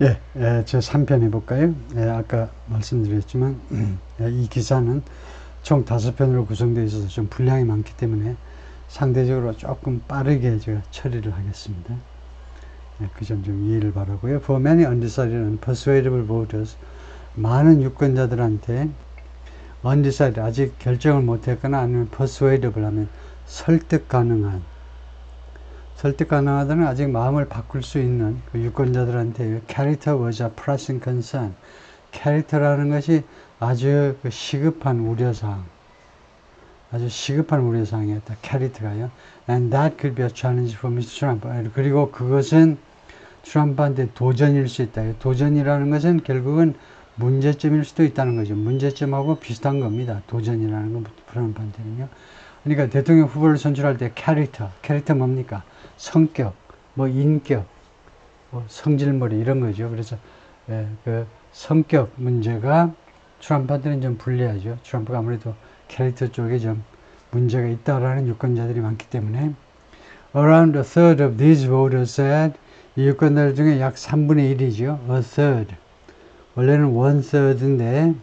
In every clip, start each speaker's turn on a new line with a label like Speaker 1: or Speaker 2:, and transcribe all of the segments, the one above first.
Speaker 1: 예, 제 3편 해볼까요? 아까 말씀드렸지만 이 기사는 총 5편으로 구성되어 있어서 좀 분량이 많기 때문에 상대적으로 조금 빠르게 제가 처리를 하겠습니다. 그 점 좀 이해를 바라고요. For many undecided and persuadable voters, 많은 유권자들한테 undecided, 아직 결정을 못했거나 아니면 persuadable 하면 설득 가능하다는 아직 마음을 바꿀 수 있는 그 유권자들한테 character was a pressing concern. 캐릭터라는 것이 아주 그 시급한 우려사항이었다. 캐릭터가요. And that could be a challenge for Mr. Trump. 그리고 그것은 트럼프한테 도전일 수 있다. 도전이라는 것은 결국은 문제점일 수도 있다는 거죠. 문제점하고 비슷한 겁니다. 도전이라는 건 트럼프한테는요. 그러니까 대통령 후보를 선출할 때 캐릭터 뭡니까? 성격, 뭐 인격, 뭐 성질머리 이런 거죠. 그래서 그 성격 문제가 트럼프한테는 좀 불리하죠. 트럼프가 아무래도 캐릭터 쪽에 좀 문제가 있다라는 유권자들이 많기 때문에 around a third of these voters said, 이 유권자들 중에 약 3분의 1이죠. a third. 원래는 one third인데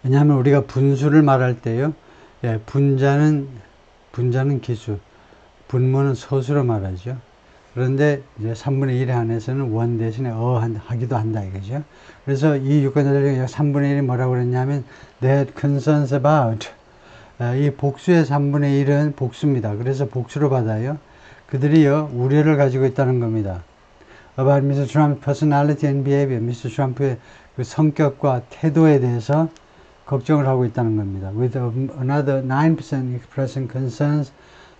Speaker 1: 왜냐하면 우리가 분수를 말할 때요. 분자는 기수, 분모는 소수로 말하죠. 그런데 이제 3분의 1에 한해서는 원 대신에 하기도 한다 이거죠. 그래서 이 유권자들 중에 약 3분의 1이 뭐라고 그랬냐면 that concerns about, 이 복수의 3분의 1은 복수입니다. 그래서 복수로 받아요. 그들이요 우려를 가지고 있다는 겁니다. About Mr. Trump's personality and behavior, Mr. 트럼프의 그 성격과 태도에 대해서 걱정을 하고 있다는 겁니다. With another 9% expressing concerns,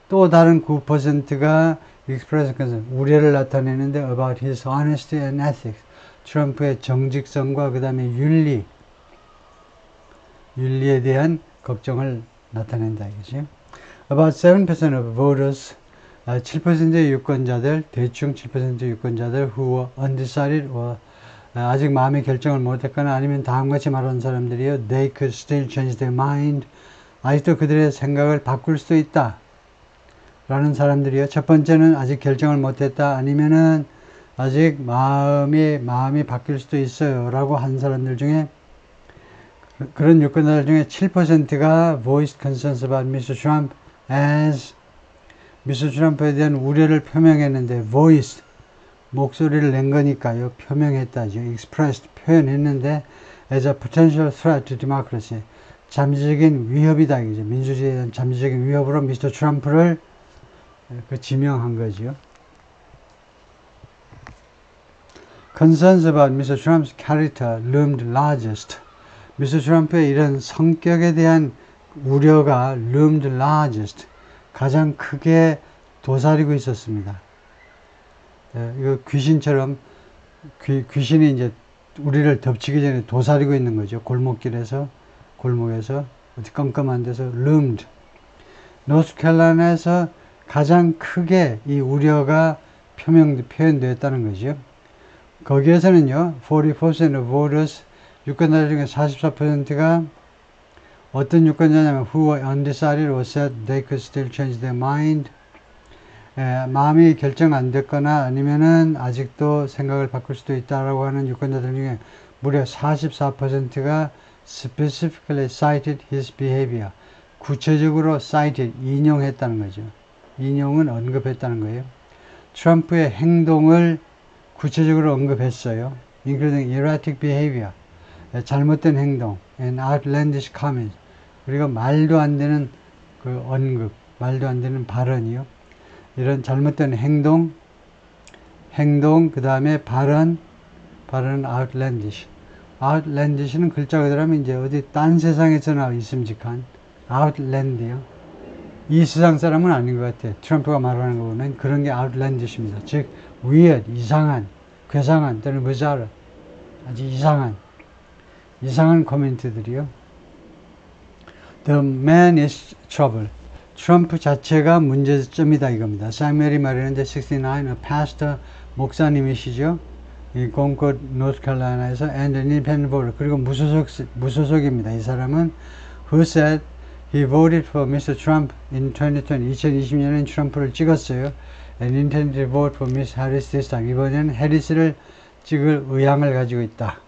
Speaker 1: 또 다른 9%가 expressing concerns, 우려를 나타내는데 about his honesty and ethics, 트럼프의 정직성과 그 다음에 윤리에 대한 걱정을 나타낸다 이거죠. About 7% of voters, 7%의 유권자들, 대충 7%의 유권자들 who were undecided or 아직 마음의 결정을 못했거나 아니면 다음같이 말하는 사람들이요. They could still change their mind. 아직도 그들의 생각을 바꿀 수도 있다. 라는 사람들이요. 첫 번째는 아직 결정을 못했다. 아니면은 아직 마음이 바뀔 수도 있어요. 라고 한 사람들 중에 그런 유권자들 중에 7%가 voiced concerns about Mr. Trump as 미스터 트럼프에 대한 우려를 표명했는데 voiced 목소리를 낸 거니까요. 표명했다죠. expressed 표현했는데 as a potential threat to democracy 잠재적인 위협이다. 이죠. 민주주의에 대한 잠재적인 위협으로 미스터 트럼프를 지명한 거죠. Concerns about Mr. Trump's character loomed largest. 미스터 트럼프의 이런 성격에 대한 우려가 loomed largest. 가장 크게 도사리고 있었습니다. 이거 귀신처럼 귀신이 이제 우리를 덮치기 전에 도사리고 있는 거죠. 골목에서 어디 깜깜한 데서 loomed. 노스캐롤라이나에서 가장 크게 이 우려가 표현되었다는 거죠. 거기에서는요, 44% of voters, 유권자들 중에 44%가 어떤 유권자냐면 who were undecided or said they could still change their mind. 마음이 결정 안 됐거나 아니면은 아직도 생각을 바꿀 수도 있다라고 하는 유권자들 중에 무려 44%가 specifically cited his behavior. 구체적으로 cited, 인용했다는 거죠. 인용은 언급했다는 거예요. 트럼프의 행동을 구체적으로 언급했어요. including erratic behavior, 잘못된 행동, and outlandish comments, 그리고 말도 안 되는 그 언급, 말도 안 되는 발언이요. 이런 잘못된 행동, 그 다음에 발언은 outlandish. outlandish는 글자 그대로 하면 이제 어디 딴 세상에서나 있음직한 outland이요. 이 세상 사람은 아닌 것 같아요. 트럼프가 말하는 거 보면 그런 게 outlandish입니다. 즉, weird, 이상한, 괴상한, 또는 bizarre, 아주 이상한 코멘트들이요. The man is trouble. 트럼프 자체가 문제점이다 이겁니다. 사무엘이 말하는데 69, a pastor, 목사님이시죠. 이 concord, 노스캐롤라이나에서 and an independent voter. 그리고 무소속입니다. 이 사람은 who said he voted for Mr. Trump in 2020년엔 트럼프를 찍었어요. and intended to vote for Miss Harris this time. 이번에는 해리스를 찍을 의향을 가지고 있다.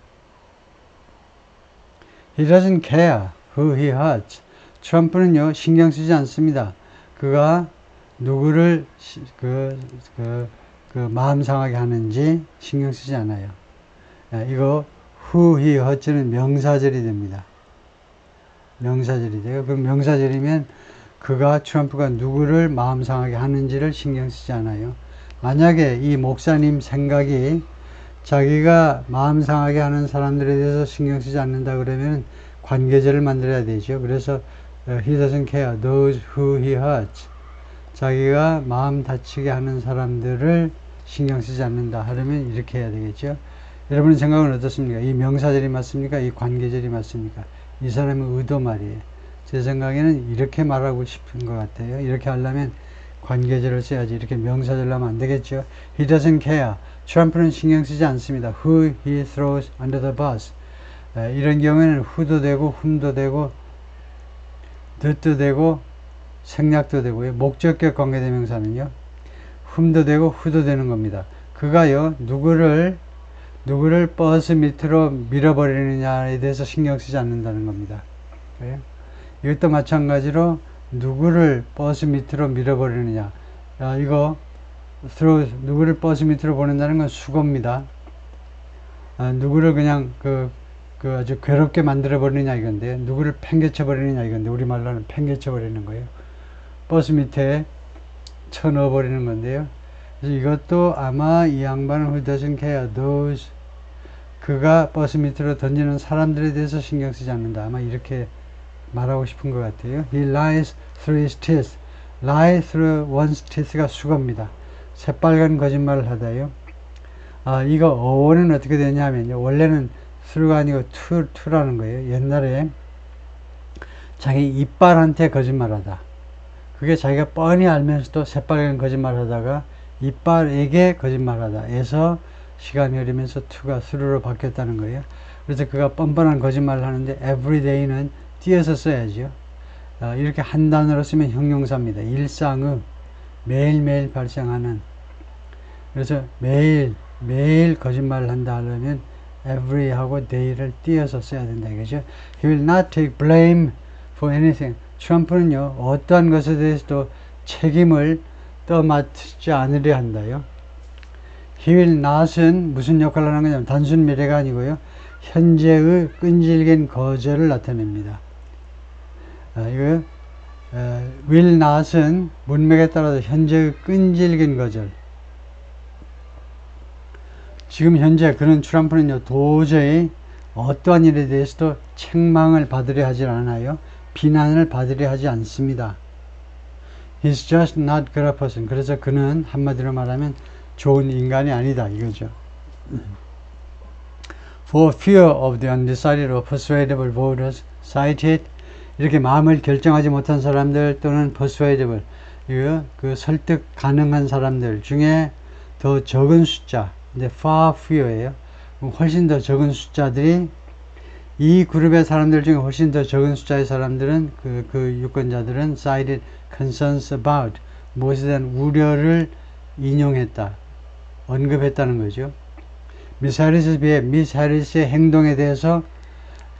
Speaker 1: He doesn't care who he hurts. 트럼프는요, 신경 쓰지 않습니다. 그가 누구를 마음 상하게 하는지 신경 쓰지 않아요. 이거 who he hurts는 명사절이 됩니다. 명사절이 돼요. 그럼 명사절이면 트럼프가 누구를 마음 상하게 하는지를 신경 쓰지 않아요. 만약에 이 목사님 생각이 자기가 마음 상하게 하는 사람들에 대해서 신경 쓰지 않는다 그러면 관계절을 만들어야 되죠. 그래서 he doesn't care those who he hurts. 자기가 마음 다치게 하는 사람들을 신경 쓰지 않는다 하려면 이렇게 해야 되겠죠. 여러분의 생각은 어떻습니까? 이 명사절이 맞습니까? 이 관계절이 맞습니까? 이 사람의 의도 말이에요. 제 생각에는 이렇게 말하고 싶은 것 같아요. 이렇게 하려면 관계절을 써야지. 이렇게 명사절로 하면 안 되겠죠. He doesn't care. 트럼프는 신경 쓰지 않습니다. Who he throws under the bus. 이런 경우에는 who도 되고 whom도 되고 that도 되고 생략도 되고요. 목적격 관계대명사는요. whom도 되고 who도 되는 겁니다. 그가요. 누구를 버스 밑으로 밀어버리느냐에 대해서 신경 쓰지 않는다는 겁니다. 그래요? 이것도 마찬가지로 누구를 버스 밑으로 밀어버리느냐. 누구를 버스 밑으로 보낸다는 건 수고입니다. 누구를 그냥 아주 괴롭게 만들어버리느냐 이건데, 누구를 팽개쳐버리느냐 이건데, 우리말로는 팽개쳐버리는 거예요. 버스 밑에 쳐넣어버리는 건데요. 그래서 이것도 아마 이 양반은 who doesn't care those, 그가 버스 밑으로 던지는 사람들에 대해서 신경 쓰지 않는다. 아마 이렇게 말하고 싶은 것 같아요. He lies through his teeth. lie through one's teeth가 수고입니다. 새빨간 거짓말을 하다요. 이거 어원은 어떻게 되냐면요. 원래는 through가 아니고 to라는 거예요. 옛날에 자기 이빨한테 거짓말하다. 그게 자기가 뻔히 알면서도 새빨간 거짓말 하다가 이빨에게 거짓말하다 에서 시간이 흐르면서 to가 through로 바뀌었다는 거예요. 그래서 그가 뻔뻔한 거짓말을 하는데 everyday는 띄어서 써야죠. 이렇게 한 단어로 쓰면 형용사입니다. 일상의 매일매일 발생하는. 그래서 매일 거짓말을 한다 하려면 every 하고 day를 띄어서 써야 된다 이거죠. He will not take blame for anything. 트럼프는요, 어떠한 것에 대해서도 책임을 떠맡지 않으려 한다요. He will not은 무슨 역할을 하는 거냐면 단순 미래가 아니고요. 현재의 끈질긴 거절을 나타냅니다. will not은 문맥에 따라서 현재의 끈질긴 거절. 지금 현재 그는 트럼프는요, 도저히 어떠한 일에 대해서도 책망을 받으려 하지 않아요. 비난을 받으려 하지 않습니다. He's just not good a person. 그래서 그는 한마디로 말하면 좋은 인간이 아니다 이거죠. For fear of the undecided or persuadable voters cited, 이렇게 마음을 결정하지 못한 사람들 또는 persuadable, 그 설득 가능한 사람들 중에 더 적은 숫자, 근데 far fewer예요. 훨씬 더 적은 숫자들이, 이 그룹의 사람들 중에 훨씬 더 적은 숫자의 사람들은 그 유권자들은 cited concerns about, 무엇에 대한 우려를 인용했다, 언급했다는 거죠. 미스 해리스에 비해 미스 해리스의 행동에 대해서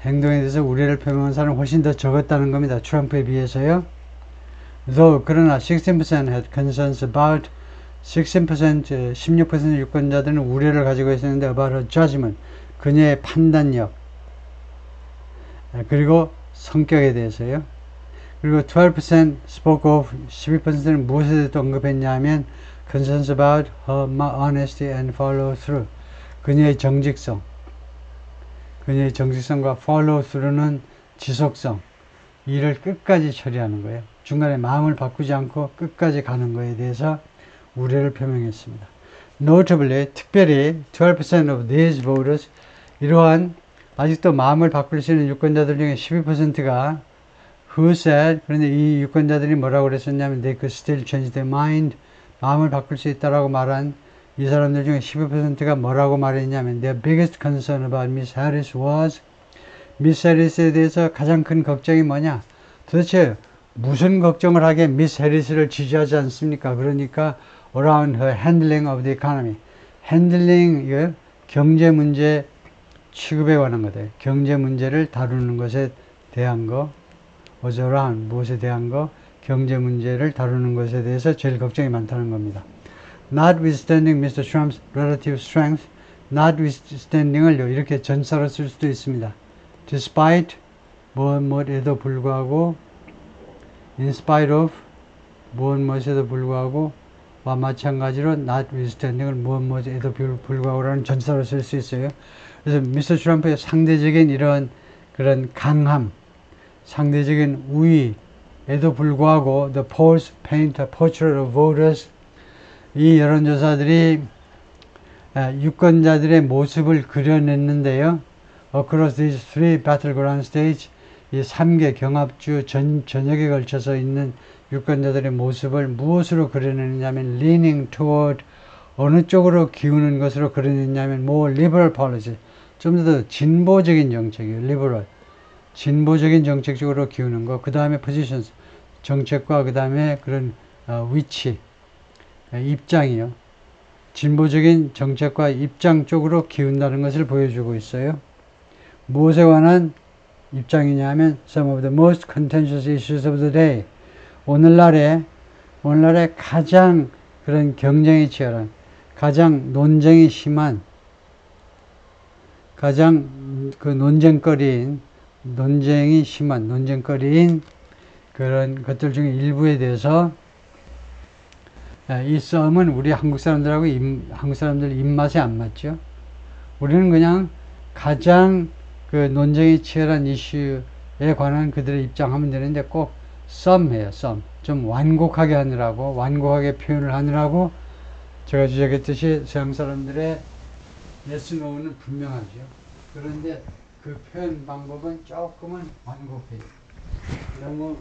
Speaker 1: 우려를 표명한 사람은 훨씬 더 적었다는 겁니다. 트럼프에 비해서요. 그러나 16% had concerns about, 16% 유권자들은 우려를 가지고 있었는데 about her judgment, 그녀의 판단력, 그리고 성격에 대해서요. 그리고 12% spoke of, 12%는 무엇에 대해서 언급했냐면 concerns about her honesty and follow through, 그녀의 정직성과 follow through는 지속성, 일을 끝까지 처리하는 거예요. 중간에 마음을 바꾸지 않고 끝까지 가는 거에 대해서 우려를 표명했습니다. Notably, 특별히 12% of these voters, 이러한 아직도 마음을 바꿀 수 있는 유권자들 중에 12%가 who said, 그런데 이 유권자들이 뭐라고 그랬었냐면 they could still change their mind, 마음을 바꿀 수 있다라고 말한 이 사람들 중에 12%가 뭐라고 말했냐면 their biggest concern about Miss Harris was, 미스 해리스에 대해서 가장 큰 걱정이 뭐냐? 도대체 무슨 걱정을 하게 미스 해리스를 지지하지 않습니까? 그러니까 around her handling of the economy, handling, 경제 문제 취급에 관한 거다. 경제 문제를 다루는 것에 대한 거, 어저러한 무엇에 대한 거, 경제 문제를 다루는 것에 대해서 제일 걱정이 많다는 겁니다. Notwithstanding Mr. Trump's relative strength, notwithstanding을 이렇게 전사로 쓸 수도 있습니다. Despite 무엇에도 불구하고, in spite of 무엇에도 불구하고, 와 마찬가지로 notwithstanding을 무엇에도 불구하고라는 전사로 쓸 수 있어요. 그래서 미스터 트럼프의 상대적인 이런 그런 강함, 상대적인 우위에도 불구하고 the polls paint a portrait of voters, 이 여론조사들이 유권자들의 모습을 그려냈는데요. Across these three battleground states, 이 3개 경합주 전역에 걸쳐서 있는 유권자들의 모습을 무엇으로 그려내느냐면 leaning toward, 어느 쪽으로 기우는 것으로 그려냈냐면 more liberal policy, 좀 더 진보적인 정책이에요. liberal, 진보적인 정책 쪽으로 기우는 거. 그 다음에 positions, 정책과 그 다음에 그런 위치, 입장이요. 진보적인 정책과 입장 쪽으로 기운다는 것을 보여주고 있어요. 무엇에 관한 입장이냐면 some of the most contentious issues of the day, 오늘날에 가장 그런 경쟁이 치열한, 가장 논쟁이 심한, 가장 그 논쟁거리인 그런 것들 중에 일부에 대해서 이 싸움은 우리 한국 사람들 입맛에 안 맞죠. 우리는 그냥 가장 그 논쟁이 치열한 이슈에 관한 그들의 입장하면 되는데 꼭 썸해요. 좀 완곡하게 하느라고, 완곡하게 표현을 하느라고 제가 지적했듯이 서양 사람들의 yes, no는 분명하죠. 그런데 그 표현 방법은 조금은 완곡해요. 너무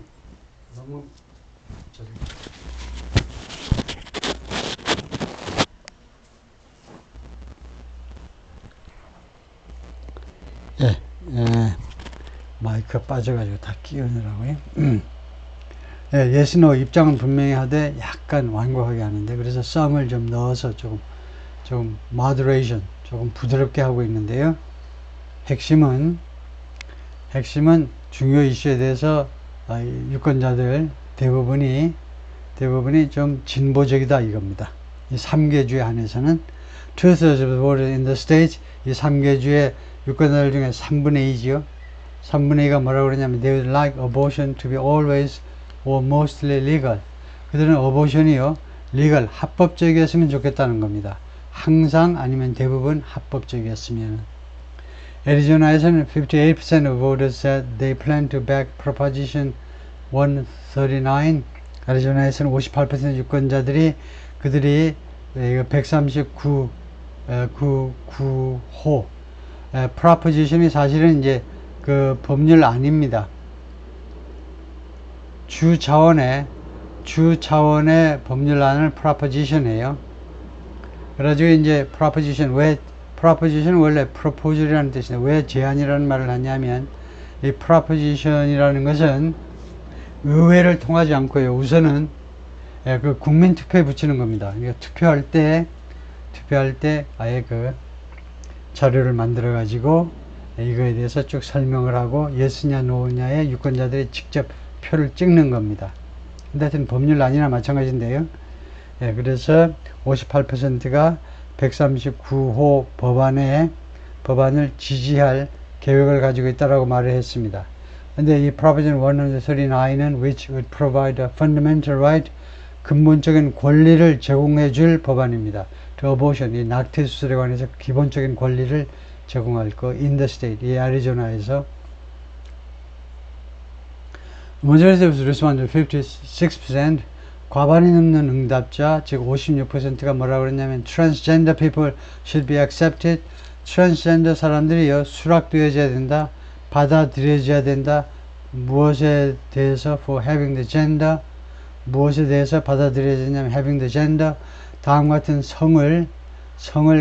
Speaker 1: 마이크가 빠져가지고 다 끼우느라고요. yes, no 입장은 분명히 하되 약간 완곡하게 하는데, 그래서 some을 좀 넣어서 조금 moderation, 조금 부드럽게 하고 있는데요. 핵심은 중요 이슈에 대해서 유권자들 대부분이 좀 진보적이다 이겁니다. 이 3개주에 한해서는 2/3 of the voters in the states, 이 3개주의 유권자들 중에 3분의 2지요. 3분의 2가 뭐라고 그러냐면 they would like abortion to be always or mostly legal. 그들은 abortion이요, legal, 합법적이었으면 좋겠다는 겁니다. 항상 아니면 대부분 합법적이었으면. 애리조나에서는 58% of voters said they plan to back Proposition 139. 애리조나에서는 58% 유권자들이 그들이 139호 Proposition이 사실은 이제 그 법률 아닙니다. 주 차원의 법률안을 Proposition이에요. 그래가지고 이제 Proposition 원래 proposal이라는 뜻인데 왜 제안이라는 말을 하냐면 이 Proposition이라는 것은 의회를 통하지 않고요. 우선은 그 국민 투표에 붙이는 겁니다. 그러니까 투표할 때 아예 그 자료를 만들어 가지고 이거에 대해서 쭉 설명을 하고 예스냐 노냐에 유권자들이 직접 표를 찍는 겁니다. 근데 하여튼 법률안이나 마찬가지인데요. 그래서 58%가 139호 법안을 지지할 계획을 가지고 있다라고 말을 했습니다. 근데 이 Provision 139은 which would provide a fundamental right, 근본적인 권리를 제공해 줄 법안입니다. To abortion, 이 낙태 수술에 관해서 기본적인 권리를 제공할 거, in the state, 이 애리조나에서. Majority of respondents, 56%, 과반이 넘는 응답자, 즉 56%가 뭐라고 그랬냐면 transgender people should be accepted. transgender 사람들이요, 수락되어져야 된다, 받아들여져야 된다. 무엇에 대해서 for having the gender, 무엇에 대해서 받아들여지냐면 having the gender, 다음 같은 성을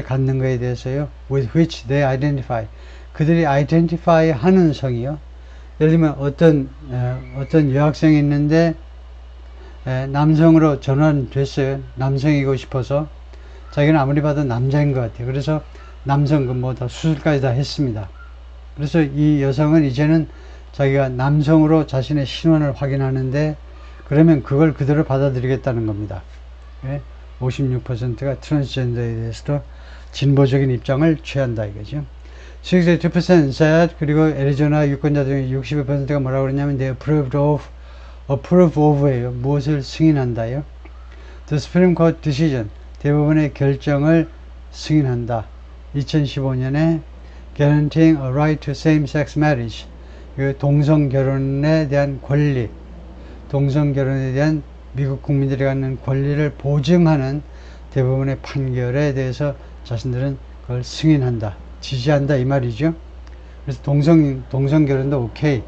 Speaker 1: 갖는 것에 대해서요, with which they identify, 그들이 identify 하는 성이요. 예를 들면 어떤 여학생이 있는데 남성으로 전환됐어요. 남성이고 싶어서 자기는 아무리 봐도 남자인 것 같아요. 그래서 남성 다 수술까지 다 했습니다. 그래서 이 여성은 이제는 자기가 남성으로 자신의 신원을 확인하는데 그러면 그걸 그대로 받아들이겠다는 겁니다. 56%가 트랜스젠더에 대해서도 진보적인 입장을 취한다 이거죠. 62% said, 그리고 애리조나 유권자 중에 62%가 뭐라고 그러냐면 they approve of예요. 무엇을 승인한다요? The Supreme Court decision, 대부분의 결정을 승인한다. 2015년에 guaranteeing a right to same-sex marriage, 동성 결혼에 대한 권리, 동성 결혼에 대한 미국 국민들이 갖는 권리를 보증하는 대부분의 판결에 대해서 자신들은 그걸 승인한다, 지지한다 이 말이죠. 그래서 동성 결혼도 오케이.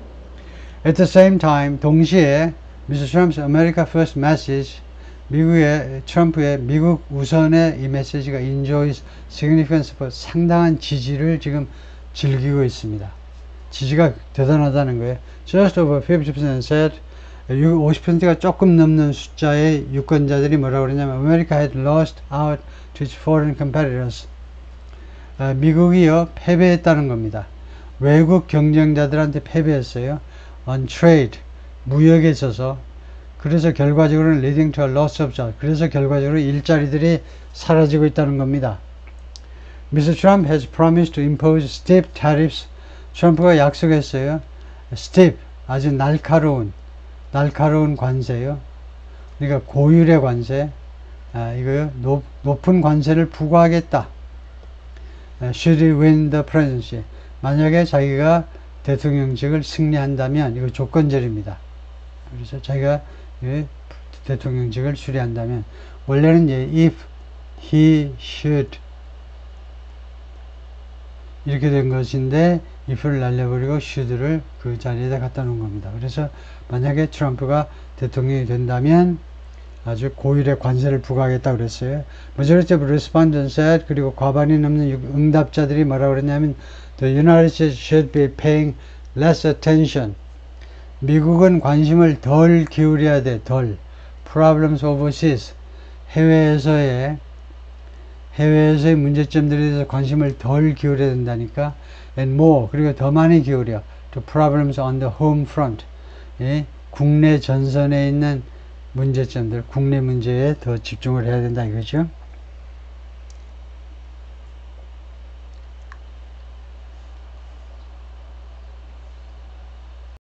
Speaker 1: At the same time, 동시에 Mr. Trump's America First message, 미국의 트럼프의 미국 우선의 이 메시지가 enjoys significant support, 상당한 지지를 지금 즐기고 있습니다. 지지가 대단하다는 거예요. Just over 50% said, 50%가 조금 넘는 숫자의 유권자들이 뭐라고 그러냐면 America had lost out to its foreign competitors. 미국이요 패배했다는 겁니다. 외국 경쟁자들한테 패배했어요. On trade, 무역에 있어서. 그래서 결과적으로는 leading to a loss of jobs. 그래서 결과적으로 일자리들이 사라지고 있다는 겁니다. Mr. Trump has promised to impose steep tariffs. 트럼프가 약속했어요. steep, 아주 날카로운 관세요. 그러니까 고율의 관세, 이거요 높은 관세를 부과하겠다. Should he win the presidency? 만약에 자기가 대통령직을 승리한다면 이거 조건절입니다. 그래서 자기가 대통령직을 수리한다면 원래는 if he should 이렇게 된 것인데 if를 날려버리고 should를 그 자리에다 갖다 놓은 겁니다. 그래서 만약에 트럼프가 대통령이 된다면 아주 고율의 관세를 부과하겠다고 그랬어요. Majority of respondents said, 그리고 과반이 넘는 응답자들이 뭐라고 그랬냐면 The United States should be paying less attention. 미국은 관심을 덜 기울여야 돼. 덜. Problems overseas. 해외에서의 문제점들에 대해서 관심을 덜 기울여야 된다니까. And more. 그리고 더 많이 기울여. To problems on the home front. 국내 전선에 있는 문제점들, 국내 문제에 더 집중을 해야 된다 이거죠.